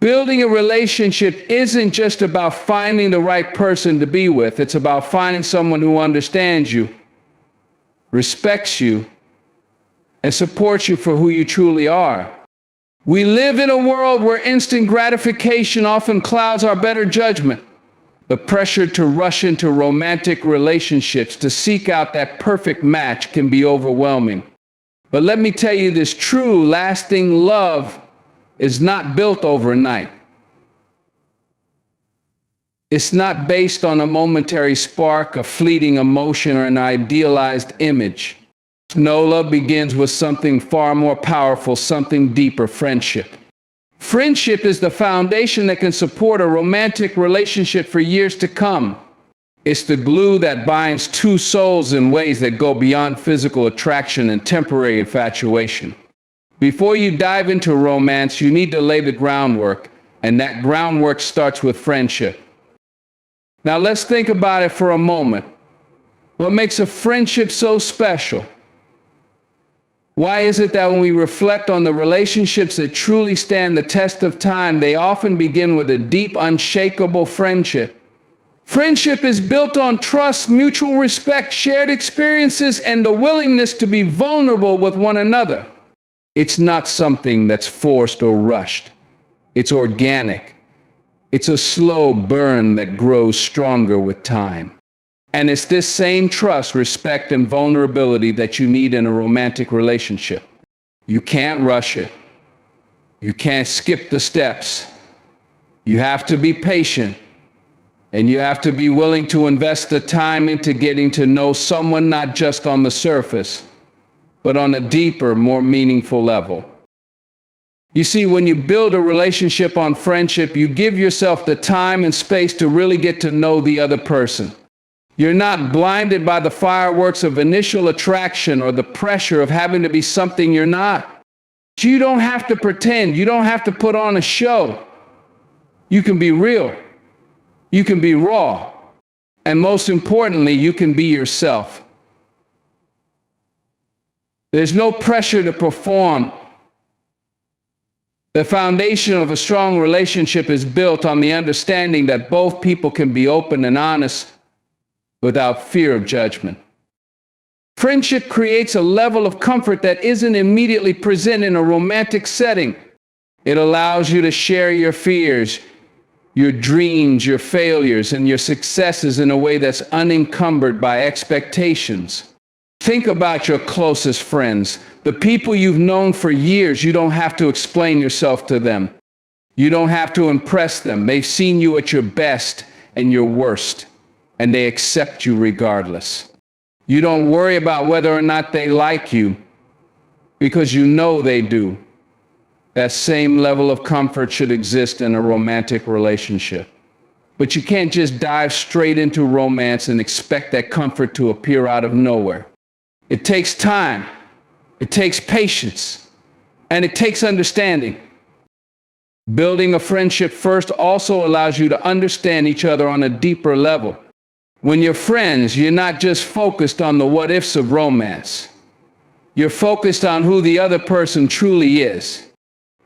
Building a relationship isn't just about finding the right person to be with. It's about finding someone who understands you, respects you, and supports you for who you truly are. We live in a world where instant gratification often clouds our better judgment. The pressure to rush into romantic relationships to seek out that perfect match can be overwhelming. But let me tell you this, true, lasting love is not built overnight. It's not based on a momentary spark, a fleeting emotion, or an idealized image. No, love begins with something far more powerful, something deeper: friendship. Friendship is the foundation that can support a romantic relationship for years to come. It's the glue that binds two souls in ways that go beyond physical attraction and temporary infatuation. Before you dive into romance, you need to lay the groundwork, and that groundwork starts with friendship. Now let's think about it for a moment. What makes a friendship so special? Why is it that when we reflect on the relationships that truly stand the test of time, they often begin with a deep, unshakable friendship? Friendship is built on trust, mutual respect, shared experiences, and the willingness to be vulnerable with one another. It's not something that's forced or rushed. It's organic. It's a slow burn that grows stronger with time. And it's this same trust, respect, and vulnerability that you need in a romantic relationship. You can't rush it. You can't skip the steps. You have to be patient. And you have to be willing to invest the time into getting to know someone, not just on the surface, but on a deeper, more meaningful level. You see, when you build a relationship on friendship, you give yourself the time and space to really get to know the other person. You're not blinded by the fireworks of initial attraction or the pressure of having to be something you're not. You don't have to pretend. You don't have to put on a show. You can be real. You can be raw. And most importantly, you can be yourself. There's no pressure to perform. The foundation of a strong relationship is built on the understanding that both people can be open and honest without fear of judgment. Friendship creates a level of comfort that isn't immediately present in a romantic setting. It allows you to share your fears, your dreams, your failures, and your successes in a way that's unencumbered by expectations. Think about your closest friends, the people you've known for years. You don't have to explain yourself to them. You don't have to impress them. They've seen you at your best and your worst, and they accept you regardless. You don't worry about whether or not they like you, because you know they do. That same level of comfort should exist in a romantic relationship. But you can't just dive straight into romance and expect that comfort to appear out of nowhere. It takes time, it takes patience, and it takes understanding. Building a friendship first also allows you to understand each other on a deeper level. When you're friends, you're not just focused on the what-ifs of romance. You're focused on who the other person truly is.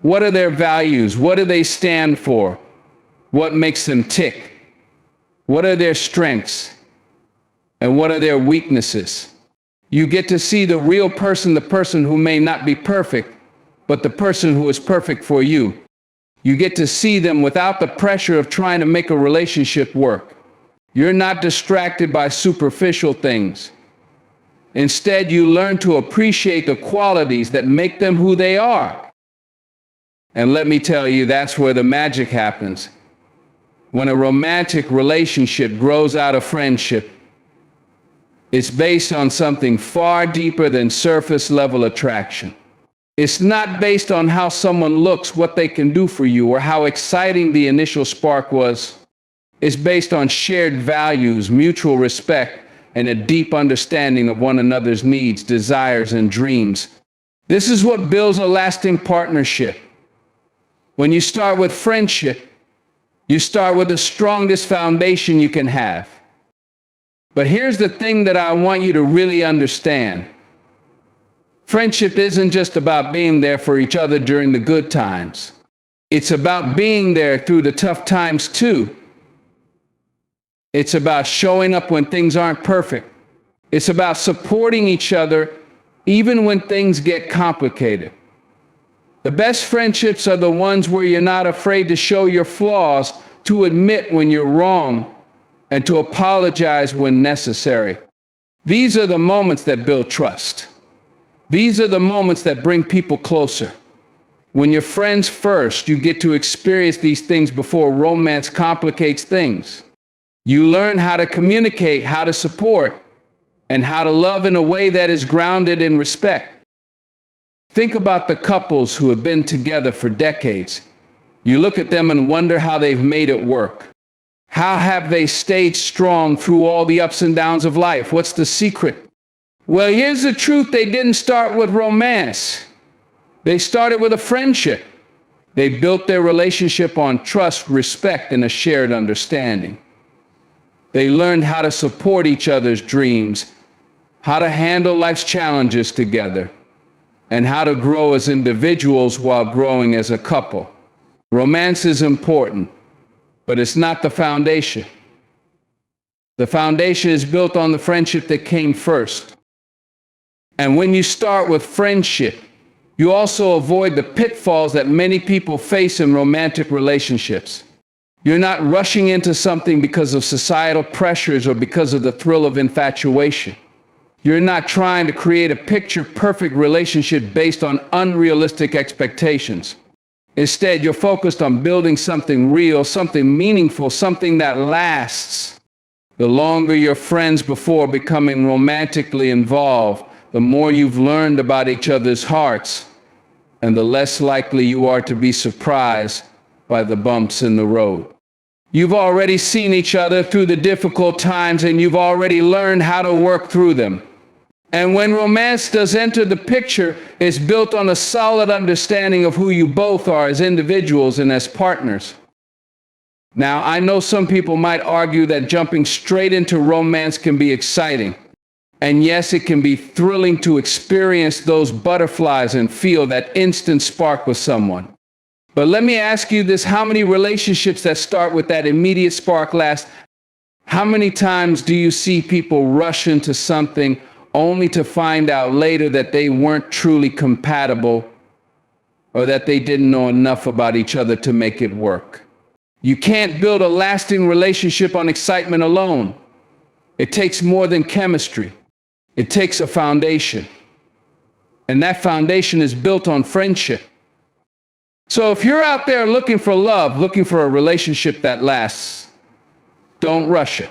What are their values? What do they stand for? What makes them tick? What are their strengths? And what are their weaknesses? You get to see the real person, the person who may not be perfect, but the person who is perfect for you. You get to see them without the pressure of trying to make a relationship work. You're not distracted by superficial things. Instead, you learn to appreciate the qualities that make them who they are. And let me tell you, that's where the magic happens. When a romantic relationship grows out of friendship, it's based on something far deeper than surface-level attraction. It's not based on how someone looks, what they can do for you, or how exciting the initial spark was. It's based on shared values, mutual respect, and a deep understanding of one another's needs, desires, and dreams. This is what builds a lasting partnership. When you start with friendship, you start with the strongest foundation you can have. But here's the thing that I want you to really understand. Friendship isn't just about being there for each other during the good times. It's about being there through the tough times too. It's about showing up when things aren't perfect. It's about supporting each other even when things get complicated. The best friendships are the ones where you're not afraid to show your flaws, to admit when you're wrong, and to apologize when necessary. These are the moments that build trust. These are the moments that bring people closer. When you're friends first, you get to experience these things before romance complicates things. You learn how to communicate, how to support, and how to love in a way that is grounded in respect. Think about the couples who have been together for decades. You look at them and wonder how they've made it work. How have they stayed strong through all the ups and downs of life? What's the secret? Well, here's the truth. They didn't start with romance. They started with a friendship. They built their relationship on trust, respect, and a shared understanding. They learned how to support each other's dreams, how to handle life's challenges together, and how to grow as individuals while growing as a couple. Romance is important, but it's not the foundation. The foundation is built on the friendship that came first. And when you start with friendship, you also avoid the pitfalls that many people face in romantic relationships. You're not rushing into something because of societal pressures or because of the thrill of infatuation. You're not trying to create a picture-perfect relationship based on unrealistic expectations. Instead, you're focused on building something real, something meaningful, something that lasts. The longer you're friends before becoming romantically involved, the more you've learned about each other's hearts, and the less likely you are to be surprised by the bumps in the road. You've already seen each other through the difficult times, and you've already learned how to work through them. And when romance does enter the picture, it's built on a solid understanding of who you both are as individuals and as partners. Now, I know some people might argue that jumping straight into romance can be exciting. And yes, it can be thrilling to experience those butterflies and feel that instant spark with someone. But let me ask you this: how many relationships that start with that immediate spark last? How many times do you see people rush into something only to find out later that they weren't truly compatible, or that they didn't know enough about each other to make it work? You can't build a lasting relationship on excitement alone. It takes more than chemistry. It takes a foundation. And that foundation is built on friendship. So if you're out there looking for love, looking for a relationship that lasts, don't rush it.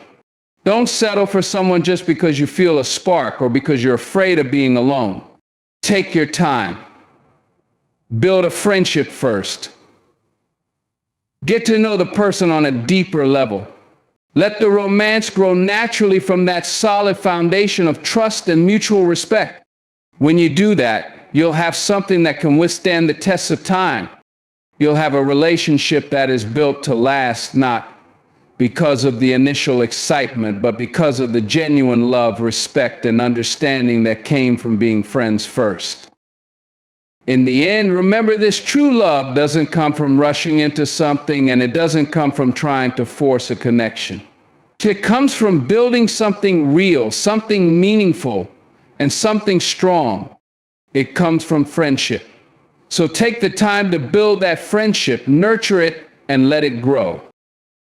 Don't settle for someone just because you feel a spark or because you're afraid of being alone. Take your time. Build a friendship first. Get to know the person on a deeper level. Let the romance grow naturally from that solid foundation of trust and mutual respect. When you do that, you'll have something that can withstand the tests of time. You'll have a relationship that is built to last, not because of the initial excitement, but because of the genuine love, respect, and understanding that came from being friends first. In the end, remember this: true love doesn't come from rushing into something, and it doesn't come from trying to force a connection. It comes from building something real, something meaningful, and something strong. It comes from friendship. So take the time to build that friendship, nurture it, and let it grow.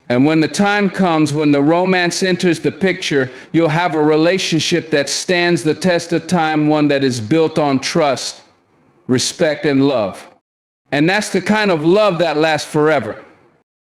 And when the time comes, when the romance enters the picture, you'll have a relationship that stands the test of time, one that is built on trust, respect, and love. And that's the kind of love that lasts forever.